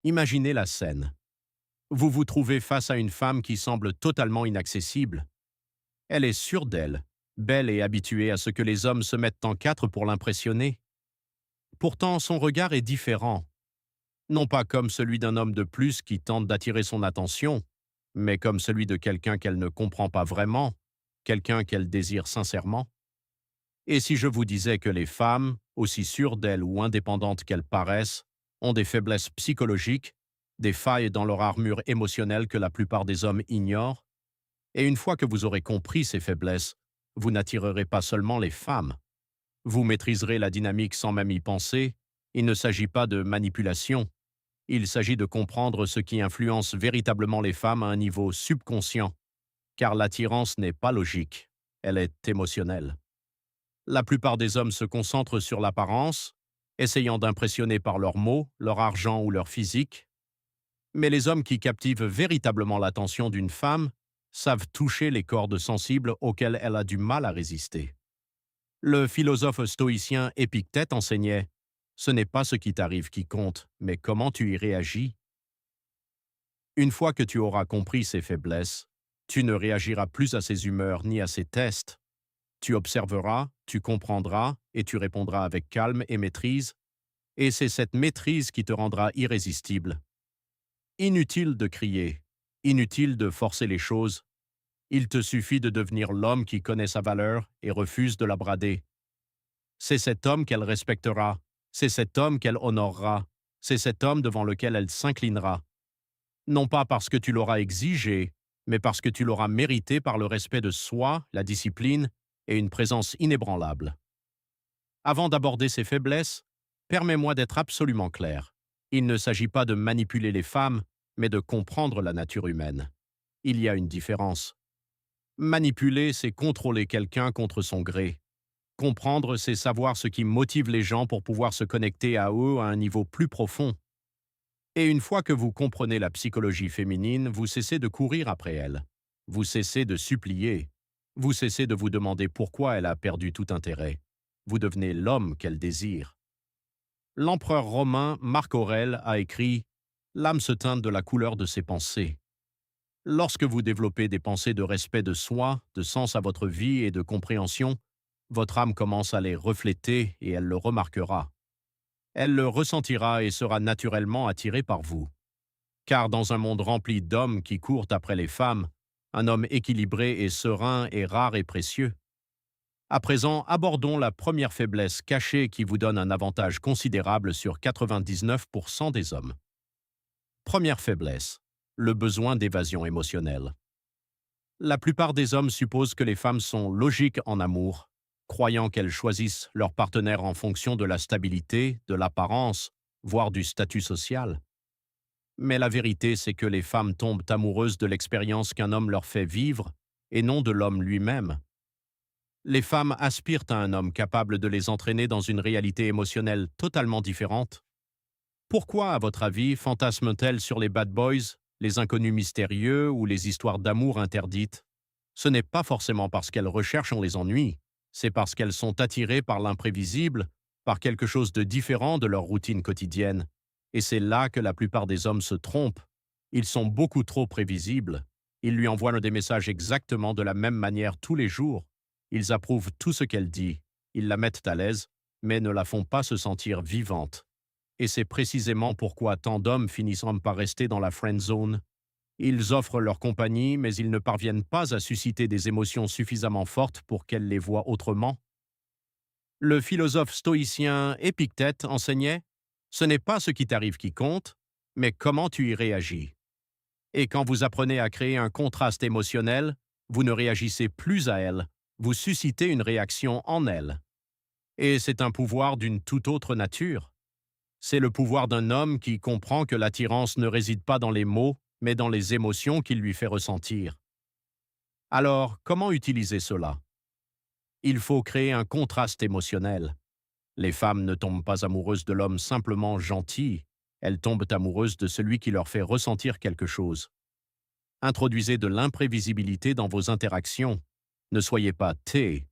Imaginez la scène. Vous vous trouvez face à une femme qui semble totalement inaccessible. Elle est sûre d'elle, belle et habituée à ce que les hommes se mettent en quatre pour l'impressionner. Pourtant, son regard est différent. Non pas comme celui d'un homme de plus qui tente d'attirer son attention, mais comme celui de quelqu'un qu'elle ne comprend pas vraiment, quelqu'un qu'elle désire sincèrement. Et si je vous disais que les femmes, aussi sûres d'elles ou indépendantes qu'elles paraissent, ont des faiblesses psychologiques, des failles dans leur armure émotionnelle que la plupart des hommes ignorent, et une fois que vous aurez compris ces faiblesses, vous n'attirerez pas seulement les femmes. Vous maîtriserez la dynamique sans même y penser. Il ne s'agit pas de manipulation. Il s'agit de comprendre ce qui influence véritablement les femmes à un niveau subconscient, car l'attirance n'est pas logique, elle est émotionnelle. La plupart des hommes se concentrent sur l'apparence, essayant d'impressionner par leurs mots, leur argent ou leur physique. Mais les hommes qui captivent véritablement l'attention d'une femme savent toucher les cordes sensibles auxquelles elle a du mal à résister. Le philosophe stoïcien Épictète enseignait: ce n'est pas ce qui t'arrive qui compte, mais comment tu y réagis. Une fois que tu auras compris ses faiblesses, tu ne réagiras plus à ses humeurs ni à ses tests. Tu observeras, tu comprendras et tu répondras avec calme et maîtrise, et c'est cette maîtrise qui te rendra irrésistible. Inutile de crier, inutile de forcer les choses, il te suffit de devenir l'homme qui connaît sa valeur et refuse de la brader. C'est cet homme qu'elle respectera, c'est cet homme qu'elle honorera, c'est cet homme devant lequel elle s'inclinera. Non pas parce que tu l'auras exigé, mais parce que tu l'auras mérité par le respect de soi, la discipline et une présence inébranlable. Avant d'aborder ces faiblesses, permets-moi d'être absolument clair. Il ne s'agit pas de manipuler les femmes, mais de comprendre la nature humaine. Il y a une différence. Manipuler, c'est contrôler quelqu'un contre son gré. Comprendre, c'est savoir ce qui motive les gens pour pouvoir se connecter à eux à un niveau plus profond. Et une fois que vous comprenez la psychologie féminine, vous cessez de courir après elle. Vous cessez de supplier. Vous cessez de vous demander pourquoi elle a perdu tout intérêt. Vous devenez l'homme qu'elle désire. L'empereur romain Marc Aurèle a écrit: l'âme se teinte de la couleur de ses pensées. Lorsque vous développez des pensées de respect de soi, de sens à votre vie et de compréhension, votre âme commence à les refléter et elle le remarquera. Elle le ressentira et sera naturellement attirée par vous. Car dans un monde rempli d'hommes qui courent après les femmes, un homme équilibré et serein est rare et précieux. À présent, abordons la première faiblesse cachée qui vous donne un avantage considérable sur 99% des hommes. Première faiblesse, le besoin d'évasion émotionnelle. La plupart des hommes supposent que les femmes sont logiques en amour, croyant qu'elles choisissent leur partenaire en fonction de la stabilité, de l'apparence, voire du statut social. Mais la vérité, c'est que les femmes tombent amoureuses de l'expérience qu'un homme leur fait vivre et non de l'homme lui-même. Les femmes aspirent à un homme capable de les entraîner dans une réalité émotionnelle totalement différente. Pourquoi, à votre avis, fantasment-elles sur les bad boys, les inconnus mystérieux ou les histoires d'amour interdites? Ce n'est pas forcément parce qu'elles recherchent on les ennuie, c'est parce qu'elles sont attirées par l'imprévisible, par quelque chose de différent de leur routine quotidienne. Et c'est là que la plupart des hommes se trompent. Ils sont beaucoup trop prévisibles. Ils lui envoient des messages exactement de la même manière tous les jours. Ils approuvent tout ce qu'elle dit. Ils la mettent à l'aise, mais ne la font pas se sentir vivante. Et c'est précisément pourquoi tant d'hommes finissent par rester dans la friend zone. Ils offrent leur compagnie, mais ils ne parviennent pas à susciter des émotions suffisamment fortes pour qu'elles les voient autrement. Le philosophe stoïcien Épictète enseignait: ce n'est pas ce qui t'arrive qui compte, mais comment tu y réagis. Et quand vous apprenez à créer un contraste émotionnel, vous ne réagissez plus à elle, vous suscitez une réaction en elle. Et c'est un pouvoir d'une toute autre nature. C'est le pouvoir d'un homme qui comprend que l'attirance ne réside pas dans les mots, mais dans les émotions qu'il lui fait ressentir. Alors, comment utiliser cela? Il faut créer un contraste émotionnel. Les femmes ne tombent pas amoureuses de l'homme simplement gentil, elles tombent amoureuses de celui qui leur fait ressentir quelque chose. Introduisez de l'imprévisibilité dans vos interactions. Ne soyez pas T,